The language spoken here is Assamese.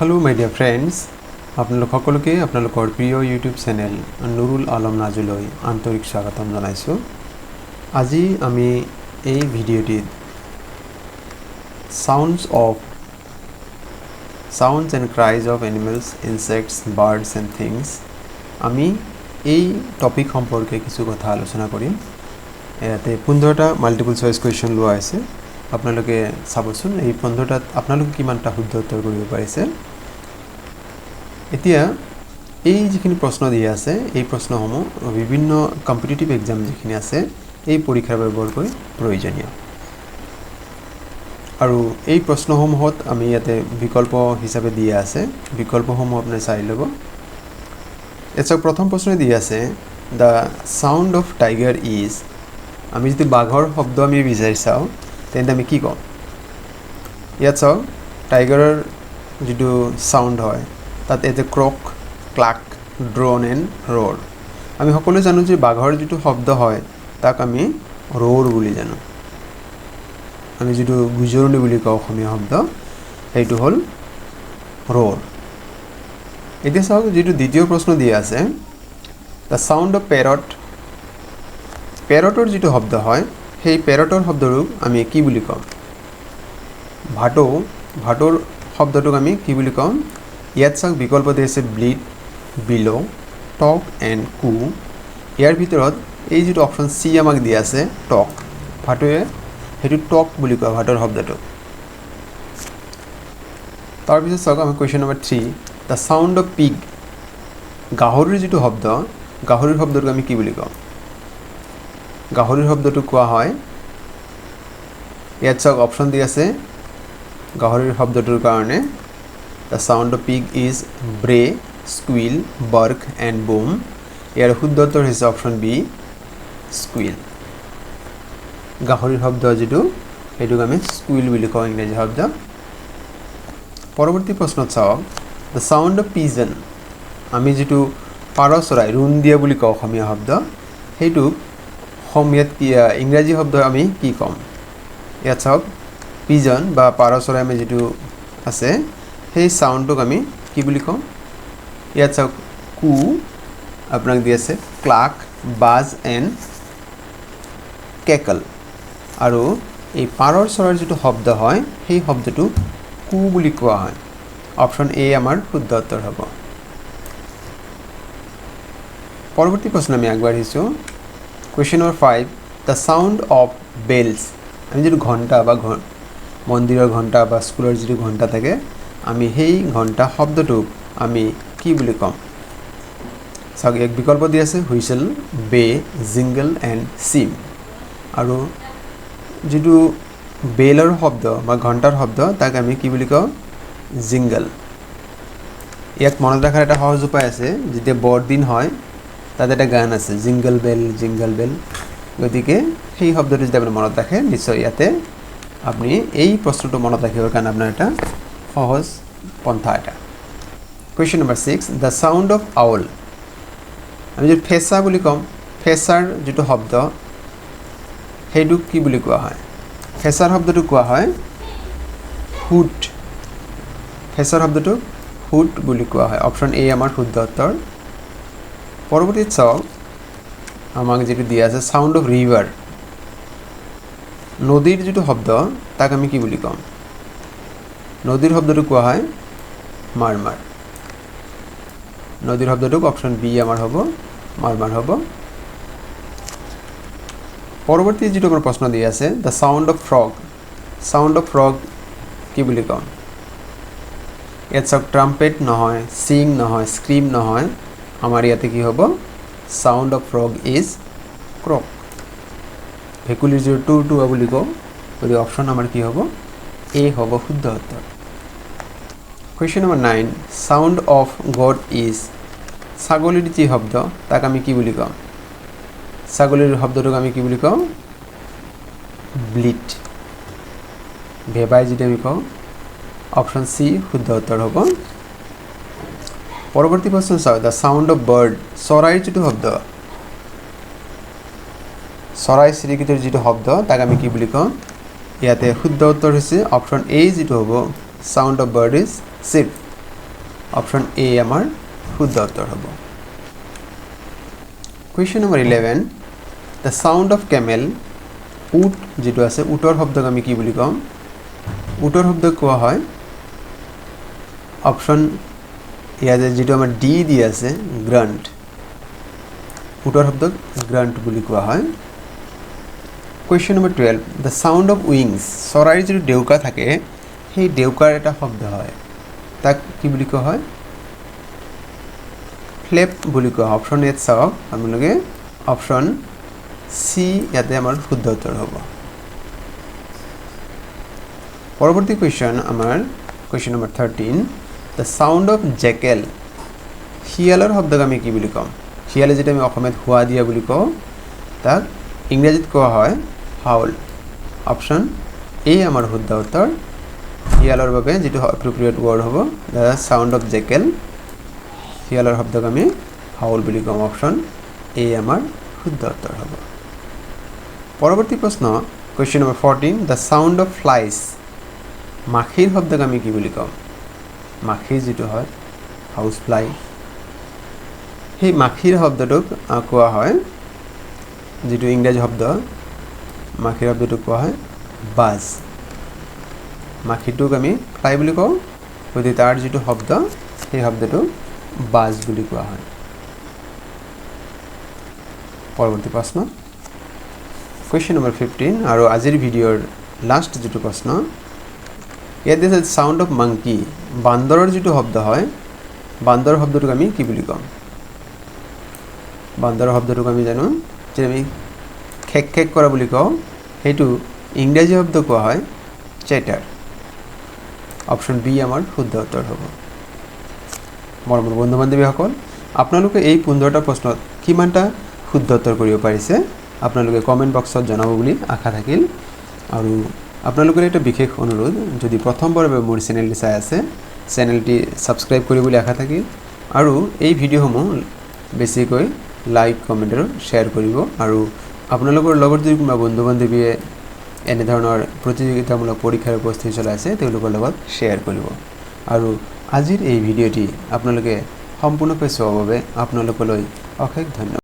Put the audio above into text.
Hello my dear friends, আপোনালোক সকলোকে আপোনালোকৰ প্ৰিয় ইউটিউব চেনেল নুৰুল আলম নাজুলৈ আন্তৰিক স্বাগতম জনাইছো। আজি আমি এই ভিডিঅ'টিত sounds and cries of animals, insects, birds and things আমি এই টপিক সম্পৰ্কে কিছু কথা আলোচনা কৰিম। ইয়াতে 15টা মাল্টিপল চয়েস কোৱেশ্চন লোৱা আছে। আপোনালোকে চাবচোন এই 15টাত আপোনালোকে কিমানটা শুদ্ধ উত্তৰ কৰিব পাৰিছে। এতিয়া এই যিখিনি প্ৰশ্ন দিয়া আছে এই প্ৰশ্নসমূহ বিভিন্ন কম্পিটিটিভ এক্সাম যিখিনি আছে এই পৰীক্ষাৰ বাবে বৰকৈ প্ৰয়োজনীয়। আৰু এই প্ৰশ্নসমূহত আমি ইয়াতে বিকল্প হিচাপে দিয়া আছে, বিকল্পসমূহ আপুনি চাই ল'ব। এটা প্ৰথম প্ৰশ্ন দিয়া আছে the sound of tiger is, আমি যদি বাঘৰ শব্দ আমি বিচাৰি চাওঁ তেন্তে আমি কি ক'ম? ইয়াত চাওক টাইগাৰৰ যিটো সাউন্ড হয় তাত এতে ক্ৰক, ক্লাক, ড্ৰোন এণ্ড ৰোৰ। আমি সকলোৱে জানো যে বাঘৰ যিটো শব্দ হয় তাক আমি ৰোৰ বুলি জানো। আমি যিটো গুজৰণি বুলি কওঁ অসমীয়া শব্দ সেইটো হ'ল ৰোৰ। এতিয়া চাওক যিটো দ্বিতীয় প্ৰশ্ন দিয়া আছে দ্য সাউন্ড অফ পেৰট, পেৰটৰ যিটো শব্দ হয় সেই পেৰটৰ শব্দটোক আমি কি বুলি ক'ম? ভাটৌ, ভাটৌৰ শব্দটোক আমি কি বুলি ক'ম? ইয়াত চাওক বিকল্প দিয়া আছে ব্লিড, বিলো, টক এণ্ড কু। ইয়াৰ ভিতৰত এই যিটো অপশ্যন চি আমাক দিয়া আছে টক, ভাটৌৱে সেইটো টক বুলি কয় ভাটৌৰ শব্দটোক। তাৰপিছত চাওক আমি question number 3 the sound of pig, গাহৰিৰ যিটো শব্দ গাহৰিৰ শব্দটোক আমি কি বুলি ক'ম? গাহৰিৰ শব্দটো কোৱা হয়, ইয়াত চাওক অপশ্যন দি আছে গাহৰিৰ শব্দটোৰ কাৰণে the sound of pig is bray, squeal, bark and boom. ইয়াৰ শুদ্ধ উত্তৰ হৈছে অপশ্যন বি স্কুইল। গাহৰিৰ শব্দ যিটো সেইটোক আমি স্কুইল বুলি কওঁ ইংৰাজী শব্দ। পৰৱৰ্তী প্ৰশ্নত চাওক দ্য সাউন্ড অফ পিজন, আমি যিটো পাৰ চৰাই ৰুণ দিয়া বুলি কওঁ অসমীয়া শব্দ সেইটোক অসমীয়াত ইংৰাজী শব্দ আমি কি ক'ম? ইয়াত চাওক পিজন বা পাৰ চৰাই আমি যিটো আছে সেই সাউন্ডটোক আমি কি বুলি ক'ম? ইয়াত চাওক কু আপোনাক দি আছে ক্লাক, বাজ এণ্ড কেকল। আৰু এই পাৰৰ চৰাইৰ যিটো শব্দ হয় সেই শব্দটো কু বুলি কোৱা হয়। অপশ্যন এ আমাৰ শুদ্ধ উত্তৰ হ'ব। পৰৱৰ্তী প্ৰশ্ন আমি আগবাঢ়িছোঁ। Question number 5 the sound of bells, আমি যিটো ঘণ্টা বা মন্দিৰৰ ঘণ্টা বা স্কুলৰ যিটো ঘণ্টা থাকে আমি সেই ঘণ্টা শব্দটোক আমি কি বুলি ক'ম? চাওক এক বিকল্প দি আছে হুইচেল, বে, জিংগল এণ্ড চিম। আৰু যিটো বেলৰ শব্দ বা ঘণ্টাৰ শব্দ তাক আমি কি বুলি কওঁ? জিংগল। ইয়াক মনত ৰখাৰ এটা সহজ উপায় আছে, যেতিয়া বৰদিন হয় তাত এটা গান আছে জিংগল বেল জিংগল বেল। গতিকে সেই শব্দটো যদি আপুনি মনত ৰাখে নিশ্চয় ইয়াতে আপুনি এই প্ৰশ্নটো মনত ৰাখিবৰ কাৰণে আপোনাৰ এটা সহজ পন্থা এটা। Question number 6 the sound of আউল, আমি যদি ফেঁচা বুলি ক'ম ফেঁচাৰ যিটো শব্দ সেইটোক কি বুলি কোৱা হয়? ফেঁচাৰ শব্দটো কোৱা হয় হুট। ফেঁচাৰ শব্দটোক হুট বুলি কোৱা হয়। অপশ্যন এ আমাৰ শুদ্ধ উত্তৰ। পৰৱৰ্তীত চাওক আমাক যিটো দিয়া আছে সাউন্ড অফ ৰিভাৰ, নদীৰ যিটো শব্দ তাক আমি কি বুলি ক'ম? নদীৰ শব্দটো কোৱা হয় মাৰমাৰ। নদীৰ শব্দটোক অপশ্যন বি আমাৰ হ'ব মাৰমাৰ হ'ব। পৰৱৰ্তী যিটো আমাৰ প্ৰশ্ন দিয়া আছে the sound of frog, sound of frog কি বুলি ক'ম? ইয়াত চাওক ট্ৰাম্পেট নহয়, চিং নহয়, স্ক্ৰীম নহয়, আমাৰ ইয়াতে কি হ'ব? Sound of frog is croak. ভেকুলীৰ যিটো টুটুৱা বুলি কওঁ, গতিকে অপশ্যন আমাৰ কি হ'ব? এ হ'ব শুদ্ধ উত্তৰ। Question number 9 sound of god is, ছাগলীৰ যি শব্দ তাক আমি কি বুলি ক'ম? ছাগলীৰ শব্দটোক আমি কি বুলি কওঁ? ব্লিট। ভেবাই যদি আমি কওঁ অপশ্যন চি শুদ্ধ উত্তৰ হ'ব। পৰৱৰ্তী প্ৰশ্ন চাওক দ্য সাউন্ড অফ বাৰ্ড, চৰাইৰ যিটো শব্দ চৰাই চিৰিকটিৰ যিটো শব্দ তাক আমি কি বুলি কওঁ? ইয়াতে শুদ্ধ উত্তৰ হৈছে অপশ্যন এ যিটো হ'ব sound of bird is cheep. Option A আমাৰ শুদ্ধ উত্তৰ হ'ব question number 11 the sound of camel উট যেটো আছে উটৰ শব্দক আমি কি বুলি কম উটৰ শব্দক কোৱা হয় অপশন ইয়াতে যেটো আমাৰ ডি দি আছে গ্ৰান্ট উটৰ শব্দক গ্ৰান্ট বুলি কোৱা হয় question number 12 the sound of wings চৰাইৰ যেটো ডেউকা থাকে সেই ডেউকাৰ এটা শব্দ হয় তাক কি বুলি কোৱা হয় ফ্লেপ বুলি কোৱা অপশন এত চাওক আপোনালোকে অপশন সি ইয়াতে আমাৰ শুদ্ধ উত্তৰ হ'ব পৰৱৰ্তী কুৱেশ্যন আমাৰ question number 13 the sound of jackal শিয়ালৰ শব্দক আমি কি বুলি কম শিয়ালে যেটা আমি অসমীয়াত হুৱা দিয়া বুলি কওঁ তাক ইংৰাজীত কোৱা হয় হাউল অপশন এ আমাৰ শুদ্ধ উত্তৰ শিয়ালৰ বাবে যেটো এপ্ৰোপ্ৰিয়েট ৱৰ্ড হ'ব দ্য সাউন্ড অফ জেকেল শিয়ালৰ শব্দক আমি হাউল বুলি কম অপশন এ আমাৰ শুদ্ধ উত্তৰ হ'ব পৰৱৰ্তী প্ৰশ্ন question number 14 the sound of flies মাখিৰ শব্দক আমি কি বুলি কম মাখি যেটো হয় হাউস ফ্লাই সেই মাখিৰ শব্দটোক কোৱা হয় যেটো ইংৰাজী শব্দ মাখিৰ শব্দটোক কোৱা হয় বাজ মাখিটোক আমি ফ্লাই বুলি কওঁ গতিকে তাৰ যেটো শব্দ সেই শব্দটো বাজ বুলি কোৱা হয় পৰৱৰ্তী প্ৰশ্ন কুৱেশ্যন নম্বৰ 15 আৰু আজিৰ ভিডিঅ'ৰ লাষ্ট যেটো প্ৰশ্ন ইয়াত আছে সাউন্ড অফ মাংকি বান্দৰৰ যেটো শব্দ হয় বান্দৰ শব্দটোক আমি কি বুলি কম বান্দৰৰ শব্দটোক আমি জানো যে আমি খেক খেক কৰা বুলি কওঁ হেতু ইংৰাজী শব্দ কোৱা হয় চেটাৰ অপশন বি আমাৰ শুদ্ধ উত্তৰ হ'ব মৰমৰ বন্ধু বান্ধৱীসকল আপোনালোকে এই 15টা প্ৰশ্নত কিমানটা শুদ্ধ উত্তৰ কৰিব পাৰিছে আপোনালোকে কমেন্ট বক্সত জনাব বুলি আশা থাকিল আৰু আপোনালোকৰ এটা বিশেষ অনুৰোধ যদি প্ৰথমবাৰৰ বাবে মোৰ চেনেলটি চাই আছে চেনেলটি সাবস্ক্ৰাইব কৰিবলৈ আশা থাকিল আৰু এই ভিডিঅ'সমূহ বেছিকৈ লাইক কমেন্ট আৰু শ্বেয়াৰ কৰিব আৰু আপোনালোকৰ লগত যদি কোনোবা বন্ধু বান্ধৱীয়ে এনে ধৰণৰ প্ৰতিযোগিতামূলক পৰীক্ষাৰ প্ৰস্তুতি চলাই আছে তেওঁলোকৰ লগত শ্বেয়াৰ কৰিব আৰু আজিৰ এই ভিডিঅ'টি আপোনালোকে সম্পূৰ্ণকৈ চোৱাৰ বাবে আপোনালোকলৈ অশেষ ধন্যবাদ